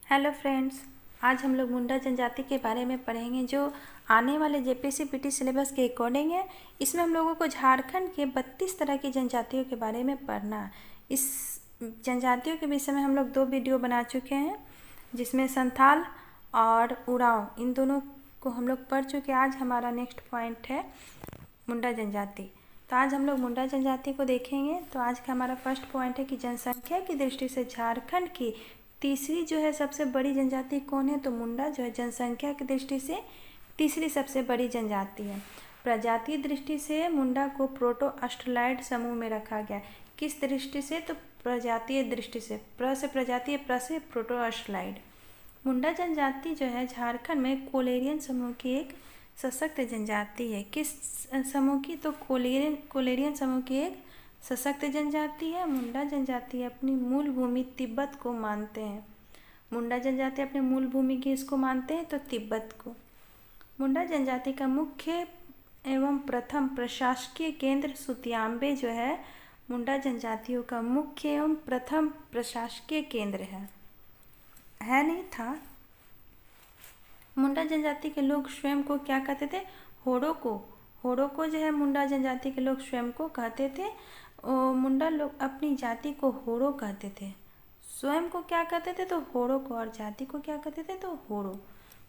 Hello friends, आज हम लोग मुंडा जनजाति के बारे में पढ़ेंगे जो आने वाले जेपीएससी पीटी सिलेबस के अकॉर्डिंग है। इसमें हम लोगों को झारखंड के 32 तरह की जनजातियों के बारे में पढ़ना है। इस जनजातियों के विषय में हम लोग 2 वीडियो बना चुके हैं, जिसमें संथाल और उरांव इन दोनों को हम लोग पढ़ चुके हैं। आज हमारा नेक्स्ट पॉइंट है मुंडा जनजाति। तो आज हम लोग मुंडा जनजाति को देखेंगे। तो आज का हमारा फर्स्ट पॉइंट है कि जनसंख्या की दृष्टि से झारखंड की तीसरी जो है सबसे बड़ी जनजाति कौन है? तो मुंडा जो है जनसंख्या की दृष्टि से तीसरी सबसे बड़ी जनजाति है। प्रजातीय दृष्टि से मुंडा को प्रोटो ऑस्ट्रेलॉइड समूह में रखा गया। किस दृष्टि से? तो प्रजातीय दृष्टि से। प्र से प्रजातीय, प्र से प्रोटो ऑस्ट्रेलॉइड। मुंडा जनजाति जो है झारखंड में कोलेरियन समूह की एक सशक्त जनजाति है। किस समूह की? तो कोलेरियन समूह की एक सशक्त जनजाति है। मुंडा जनजाति अपनी मूल भूमि तिब्बत को मानते हैं। मुंडा जनजाति अपनी मूल भूमि की इसको मानते हैं तो तिब्बत को। मुंडा जनजाति का मुख्य एवं प्रथम प्रशासकीय केंद्र सुतियाम्बे जो है मुंडा जनजातियों का मुख्य एवं प्रथम प्रशासकीय केंद्र है नहीं था। मुंडा जनजाति के लोग स्वयं को क्या कहते थे? होड़ो को जो है मुंडा जनजाति के लोग स्वयं को कहते थे। मुंडा लोग अपनी जाति को होड़ो कहते थे। स्वयं को क्या कहते थे? तो होड़ो को। और जाति को क्या कहते थे? तो होड़ो।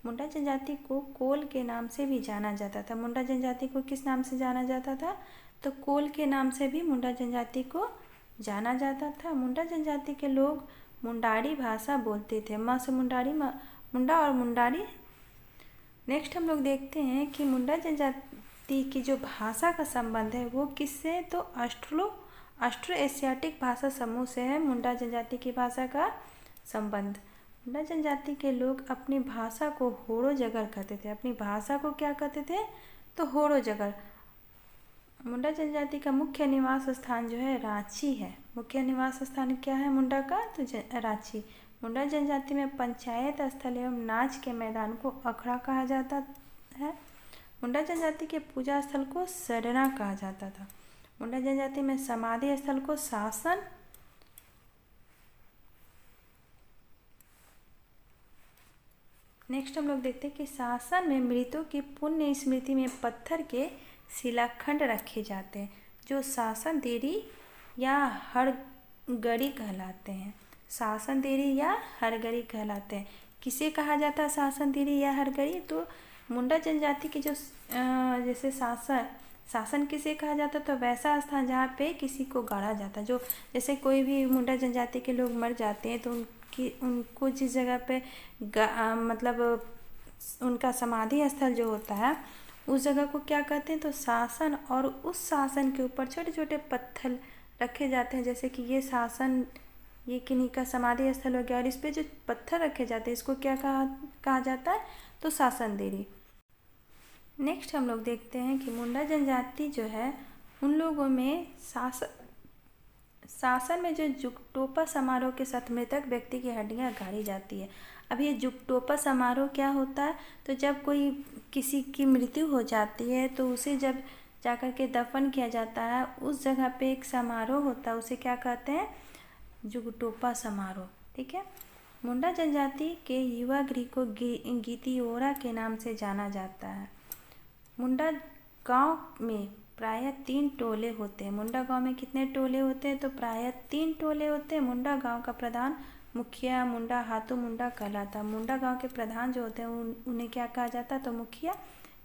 मुंडा जनजाति को कोल के नाम से भी जाना जाता था। मुंडा जनजाति को किस नाम से जाना जाता था? तो कोल के नाम से भी मुंडा जनजाति को जाना जाता था। मुंडा जनजाति के लोग मुंडारी भाषा बोलते थे। म से मुंडारी, मुंडा और मुंडारी। नेक्स्ट हम लोग देखते हैं कि मुंडा जनजाति की जो भाषा का संबंध है वो किससे? तो ऑस्ट्रो एशियाटिक भाषा समूह से है मुंडा जनजाति की भाषा का संबंध। मुंडा जनजाति के लोग अपनी भाषा को होड़ो जगर कहते थे। अपनी भाषा को क्या कहते थे? तो होड़ो जगर। मुंडा जनजाति का मुख्य निवास स्थान जो है रांची है। मुख्य निवास स्थान क्या है मुंडा का? तो रांची। मुंडा जनजाति में पंचायत स्थल एवं नाच के मैदान को अखड़ा कहा जाता है। मुंडा जनजाति के पूजा स्थल को सरना कहा जाता था। मुंडा जनजाति में समाधि स्थल को शासन, नेक्स्ट हम लोग देखते हैं कि शासन में मृतों की पुण्य स्मृति में पत्थर के शिलाखंड रखे जाते हैं जो शासन देरी या हरगड़ी कहलाते हैं। शासन देरी या हरगड़ी कहलाते हैं। किसे कहा जाता है शासन देरी या हरगड़ी? तो मुंडा जनजाति की जो जैसे शासन किसे कहा जाता? तो वैसा स्थान जहाँ पे किसी को गाड़ा जाता है। जो जैसे कोई भी मुंडा जनजाति के लोग मर जाते हैं तो उनको जिस जगह पे मतलब उनका समाधि स्थल जो होता है उस जगह को क्या कहते हैं? तो शासन। और उस शासन के ऊपर छोटे छोटे पत्थर रखे जाते हैं। जैसे कि ये किन्हीं का समाधि स्थल हो गया और इस पे जो पत्थर रखे जाते हैं इसको क्या कहा जाता है? तो शासन देरी। नेक्स्ट हम लोग देखते हैं कि मुंडा जनजाति जो है उन लोगों में शासन में जो जुगटोपा समारोह के साथ मृतक व्यक्ति की हड्डियां गाड़ी जाती है। अब ये जुगटोपा समारोह क्या होता है? तो जब कोई किसी की मृत्यु हो जाती है तो उसे जब जाकर के दफन किया जाता है उस जगह पे एक समारोह होता है, उसे क्या कहते हैं? जुगटोपा समारोह। ठीक है। मुंडा जनजाति के युवा गृह को गीतियोरा के नाम से जाना जाता है। मुंडा गांव में प्रायः 3 टोले होते हैं। मुंडा गांव में कितने टोले होते हैं? तो प्रायः 3 टोले होते हैं। मुंडा गांव का प्रधान मुखिया मुंडा हाथू मुंडा कहलाता है। मुंडा गांव के प्रधान जो होते हैं उन्हें क्या कहा जाता है? तो मुखिया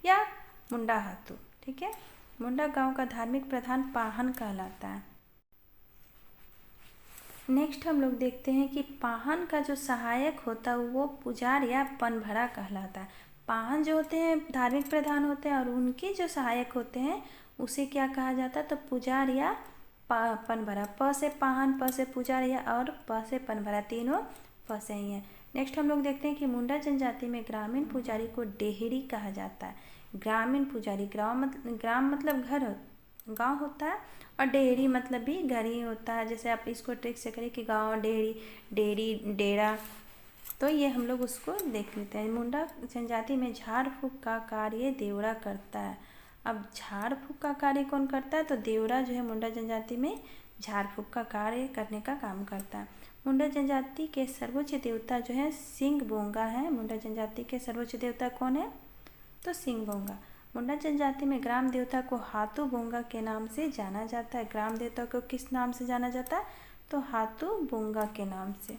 या मुंडा हाथू। ठीक है। मुंडा गांव का धार्मिक प्रधान पाहन कहलाता है। नेक्स्ट हम लोग देखते हैं कि पाहन का जो सहायक होता है वो पुजार या पनभरा कहलाता है। पाहन जो होते हैं धार्मिक प्रधान होते हैं और उनके जो सहायक होते हैं उसे क्या कहा जाता है? तो पुजार या पनभरा। प से पाहन, प से पुजार या और प से पनभरा, तीनों प से ही हैं। नेक्स्ट हम लोग देखते हैं कि मुंडा जनजाति में ग्रामीण पुजारी को डेहरी कहा जाता है। ग्रामीण पुजारी, ग्राम मतलब घर, गांव होता है और डेहरी मतलब भी घर ही होता है। जैसे आप इसको ट्रिक से करें कि गांव, डेहरी, डेरा, तो ये हम लोग उसको देख लेते हैं। मुंडा जनजाति में झाड़ फूँक का कार्य देवड़ा करता है। अब झाड़ फूँक का कार्य कौन करता है? तो देवड़ा जो है मुंडा जनजाति में झाड़ फूँक का कार्य करने का काम करता है। मुंडा जनजाति के सर्वोच्च देवता जो है सिंह बोंगा है। मुंडा जनजाति के सर्वोच्च देवता कौन है? तो सिंह बोंगा। मुंडा जनजाति में ग्राम देवता को हाथू बोंगा के नाम से जाना जाता है। ग्राम देवता को किस नाम से जाना जाता है? तो हाथू बोंगा के नाम से।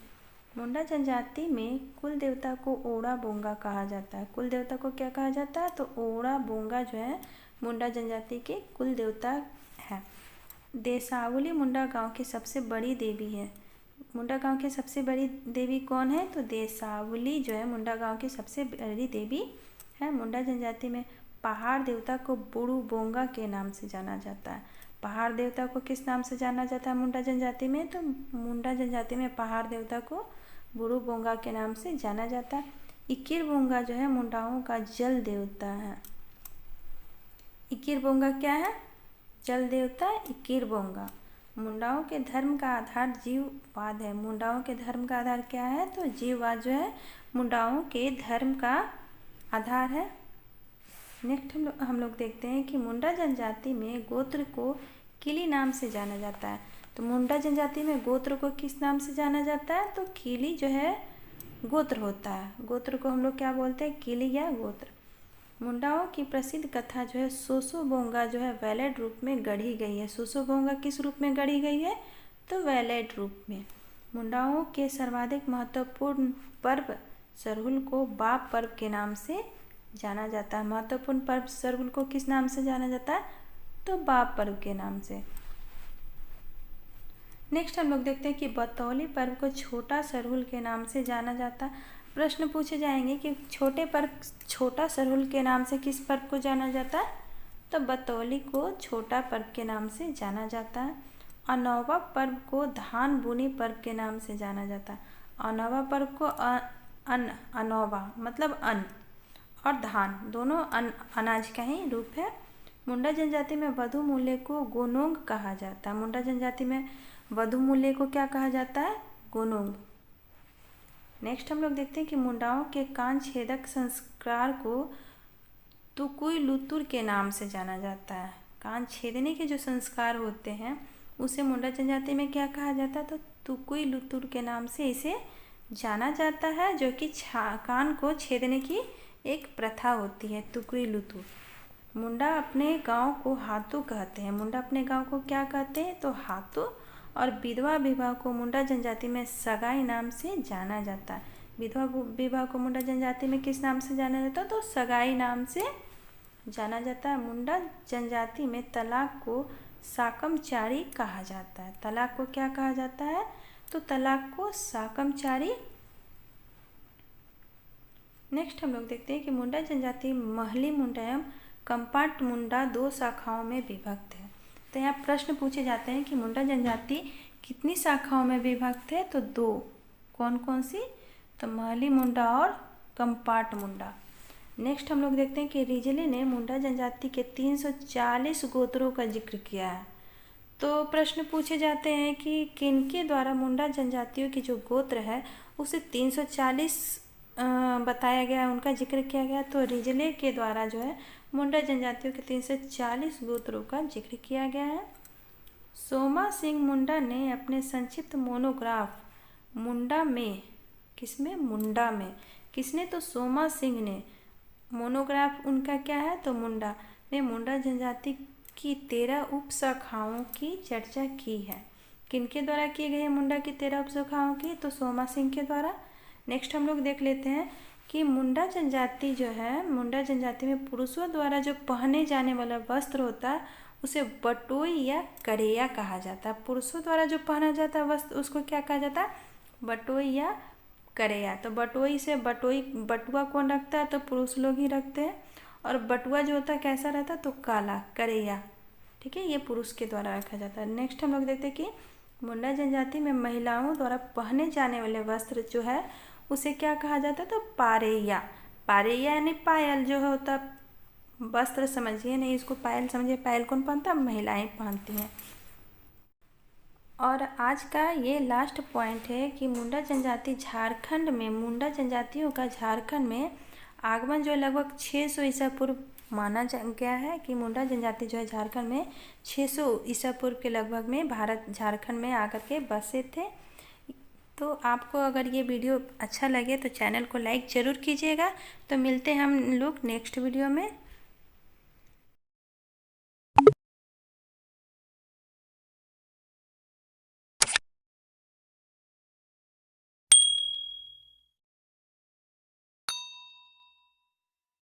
मुंडा जनजाति में कुल देवता को ओड़ा बोंगा कहा जाता है। कुल देवता को क्या कहा जाता है? तो ओड़ा बोंगा जो है मुंडा जनजाति के कुल देवता है। देसावली मुंडा गांव की सबसे बड़ी देवी है। मुंडा गांव की सबसे बड़ी देवी कौन है? तो देसावली जो है मुंडा गांव की सबसे बड़ी देवी है। मुंडा जनजाति में पहाड़ देवता को बुड़ू बोंगा के नाम से जाना जाता है। पहाड़ देवता को किस नाम से जाना जाता है मुंडा जनजाति में? तो मुंडा जनजाति में पहाड़ देवता को बुड़ू बोंगा के नाम से जाना जाता है। इकिर बोंगा जो है मुंडाओं का जल देवता है। इकिर बोंगा क्या है? जल देवता इकिर बोंगा। मुंडाओं के धर्म का आधार जीववाद है। मुंडाओं के धर्म का आधार क्या है? तो जीववाद जो है मुंडाओं के धर्म का आधार है। नेक्स्ट हम लोग देखते हैं कि मुंडा जनजाति में गोत्र को किली नाम से जाना जाता है। तो मुंडा जनजाति में गोत्र को किस नाम से जाना जाता है? तो किली जो है गोत्र होता है। गोत्र को हम लोग क्या बोलते हैं? किली या गोत्र। मुंडाओं की प्रसिद्ध कथा जो है सोसो बोंगा जो है वैलेड रूप में गढ़ी गई है। सोसो बोंगा किस रूप में गढ़ी गई है? तो वैलेड रूप में। मुंडाओं के सर्वाधिक महत्वपूर्ण पर्व सरहुल को बाप पर्व के नाम से जाना जाता है। महत्वपूर्ण पर्व सरहुल को किस नाम से जाना जाता है? तो बाप पर्व के नाम से। नेक्स्ट हम लोग देखते हैं कि बतौली पर्व को छोटा सरहुल के नाम से जाना जाता है। प्रश्न पूछे जाएंगे कि छोटा सरहुल के नाम से किस पर्व को जाना जाता है? तो बतौली को छोटा पर्व के नाम से जाना जाता है। अनौवा पर्व को धान बुनी पर्व के नाम से जाना जाता है। अनौवा पर्व को अनौवा मतलब अन्न और धान दोनों अनाज का ही रूप है। मुंडा जनजाति में वधु मूल्य को गोनोंग कहा जाता है। मुंडा जनजाति में वधु मूल्य को क्या कहा जाता है? गोनोंग। नेक्स्ट हम लोग देखते हैं कि मुंडाओं के कान छेदक संस्कार को तुकुई लुतुर के नाम से जाना जाता है। कान छेदने के जो संस्कार होते हैं उसे मुंडा जनजाति में क्या कहा जाता है? तो तुकुई लुतुर के नाम से इसे जाना जाता है, जो कि कान को छेदने की एक प्रथा होती है, तुकुई लुतुर। मुंडा अपने गांव को हाथू कहते हैं। मुंडा अपने गांव को क्या कहते हैं? तो हाथू। और विधवा विवाह को मुंडा जनजाति में सगाई नाम से जाना जाता है। विधवा विवाह को मुंडा जनजाति में किस नाम से जाना जाता है? तो सगाई नाम से जाना जाता है। मुंडा जनजाति में तलाक को साकमचारी कहा जाता है। तलाक को क्या कहा जाता है? तो तलाक को साकमचारी। नेक्स्ट हम लोग देखते हैं कि मुंडा जनजाति महली मुंडा एवं कंपाट मुंडा दो शाखाओं में विभक्त है। तो यहाँ प्रश्न पूछे जाते हैं कि मुंडा जनजाति कितनी शाखाओं में विभक्त है? तो दो। कौन कौन सी? तो महली मुंडा और कंपाट मुंडा। नेक्स्ट हम लोग देखते हैं कि रिजले ने मुंडा जनजाति के 340 गोत्रों का जिक्र किया है। तो प्रश्न पूछे जाते हैं कि किनके द्वारा मुंडा जनजातियों की जो गोत्र है उसे 340 बताया गया, उनका जिक्र किया गया। तो रिजले के द्वारा जो है मुंडा जनजातियों के 340 गोत्रों का जिक्र किया गया है। सोमा सिंह मुंडा ने अपने संक्षिप्त मोनोग्राफ मुंडा में, किसमें? मुंडा में। किसने? तो सोमा सिंह ने। मोनोग्राफ उनका क्या है? तो मुंडा में मुंडा जनजाति की 13 उपशाखाओं की चर्चा की है। किनके द्वारा की गई है मुंडा की 13 उपशाखाओं की? तो सोमा सिंह के द्वारा। नेक्स्ट हम लोग देख लेते हैं कि मुंडा जनजाति जो है, मुंडा जनजाति में पुरुषों द्वारा जो पहने जाने वाला वस्त्र होता है उसे बटोई या करेया कहा जाता है। पुरुषों द्वारा जो पहना जाता है वस्त्र उसको क्या कहा जाता है? बटोई या करेया। तो बटोई से बटुआ कौन रखता है? तो पुरुष लोग ही रखते हैं। और बटुआ जो होता है कैसा रहता है? तो काला, करेया। ठीक है, ये पुरुष के द्वारा रखा जाता है। नेक्स्ट हम लोग देखते हैं कि मुंडा जनजाति में महिलाओं द्वारा पहने जाने वाले वस्त्र जो है उसे क्या कहा जाता है? तो पारेया। पारेया यानी पायल जो होता, वस्त्र समझिए, नहीं इसको पायल समझिए। पायल कौन पहनता है? महिलाएं पहनती हैं। और आज का ये लास्ट पॉइंट है कि मुंडा जनजाति झारखंड में, मुंडा जनजातियों का झारखंड में आगमन जो लगभग 600 ईसा पूर्व माना गया है कि मुंडा जनजाति जो है झारखंड में 600 ईसा पूर्व के लगभग में भारत झारखंड में आकर के बसे थे। तो आपको अगर ये वीडियो अच्छा लगे तो चैनल को लाइक ज़रूर कीजिएगा। तो मिलते हैं हम लोग नेक्स्ट वीडियो में।